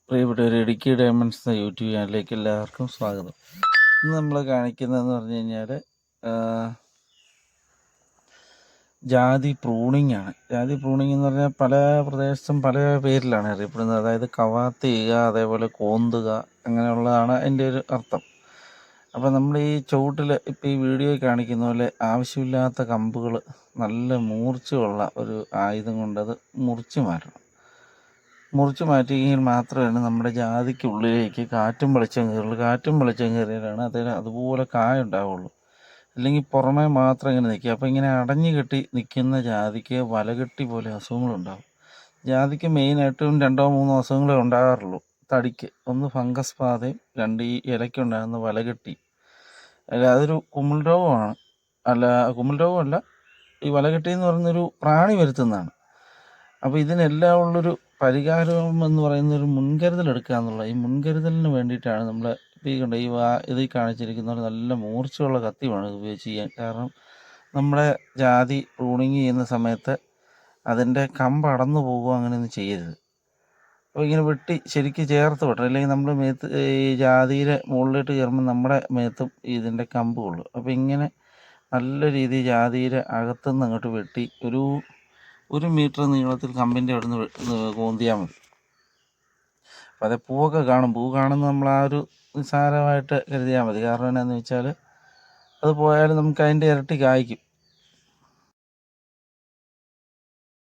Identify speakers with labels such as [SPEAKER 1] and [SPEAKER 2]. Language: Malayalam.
[SPEAKER 1] പ്രിയപ്പെട്ടവർ, ഇടുക്കി ഡയമണ്ട്സ് എന്ന യൂട്യൂബ് ചാനലിലേക്ക് എല്ലാവർക്കും സ്വാഗതം. ഇന്ന് നമ്മൾ കാണിക്കുന്നതെന്ന് പറഞ്ഞു കഴിഞ്ഞാൽ ജാതി പ്രൂണിംഗ് ആണ്. ജാതി പ്രൂണിംഗ് എന്ന് പറഞ്ഞാൽ പല പ്രദേശത്തും പല പേരിലാണ് അറിയപ്പെടുന്നത്. അതായത് കവാത്ത് ചെയ്യുക, അതേപോലെ കോന്തുക, അങ്ങനെയുള്ളതാണ് അതിൻ്റെ ഒരു അർത്ഥം. അപ്പോൾ നമ്മൾ ഈ ചുവട്ടിൽ ഇപ്പോൾ ഈ വീഡിയോയിൽ കാണിക്കുന്ന പോലെ ആവശ്യമില്ലാത്ത കമ്പുകൾ നല്ല മൂർച്ചയുള്ള ഒരു ആയുധം കൊണ്ടത് മുറിച്ച് മാറ്റണം. മുറിച്ച് മാറ്റിയെങ്കിൽ മാത്രമാണ് നമ്മുടെ ജാതിക്കുള്ളിലേക്ക് കാറ്റും വെളിച്ചം കയറുള്ളൂ. കാറ്റും വെളിച്ചം കയറിയാലാണ് അതിന് അതുപോലെ കായ ഉണ്ടാവുള്ളൂ. അല്ലെങ്കിൽ പുറമേ മാത്രം ഇങ്ങനെ നിൽക്കുക. അപ്പോൾ ഇങ്ങനെ അടഞ്ഞു കെട്ടി നിൽക്കുന്ന ജാതിക്ക് വലകെട്ടി പോലെ അസുഖങ്ങളുണ്ടാകും. ജാതിക്ക് മെയിനായിട്ടും 2-3 അസുഖങ്ങളെ ഉണ്ടാകാറുള്ളൂ തടിക്ക്. ഒന്ന് ഫംഗസ് ബാധയും, രണ്ട് ഈ ഇലയ്ക്കുണ്ടാകുന്ന വലകെട്ടി. അല്ല, അതൊരു കുമിൾ രോഗമാണ്. കുമിൾ രോഗമല്ല, ഈ വലകെട്ടി എന്ന് പറയുന്നൊരു പ്രാണി വരുത്തുന്നതാണ്. അപ്പോൾ ഇതിനെല്ലാം ഉള്ളൊരു പരിഹാരം എന്ന് പറയുന്ന ഒരു മുൻകരുതൽ എടുക്കുക എന്നുള്ളത്. ഈ മുൻകരുതലിന് വേണ്ടിയിട്ടാണ് നമ്മൾ ഇപ്പോൾ ഈ കണ്ട ഇതിൽ കാണിച്ചിരിക്കുന്ന നല്ല മൂർച്ചയുള്ള കത്തി വേണം ഇത് ഉപയോഗിച്ച് ചെയ്യാൻ. കാരണം നമ്മുടെ ജാതി പ്രൂണിങ് ചെയ്യുന്ന സമയത്ത് അതിൻ്റെ കമ്പ് അടന്നു പോകുക, അങ്ങനെയൊന്നും ചെയ്യരുത്. അപ്പോൾ ഇങ്ങനെ വെട്ടി ശരിക്കും ചേർത്ത് വെട്ടണം. അല്ലെങ്കിൽ നമ്മുടെ മേത്ത് ഈ ജാതിയുടെ മുകളിലോട്ട് കയറുമ്പോൾ നമ്മുടെ മേത്തും ഇതിൻ്റെ കമ്പ് കൊള്ളും. അപ്പോൾ ഇങ്ങനെ നല്ല രീതിയിൽ ജാതിയുടെ അകത്തുനിന്ന് അങ്ങോട്ട് വെട്ടി ഒരു മീറ്റർ നീളത്തിൽ കമ്പിൻ്റെ അവിടെ നിന്ന് കോന്തിയാൽ മതി. അപ്പോൾ അതേ പൂവൊക്കെ കാണും. പൂ കാണുന്ന നമ്മൾ ആ ഒരു നിസ്സാരമായിട്ട് കരുതിയാൽ മതി. കാരണം എന്നാന്ന് വെച്ചാൽ അത് പോയാലും നമുക്ക് അതിൻ്റെ ഇരട്ടി കായ്ക്കും.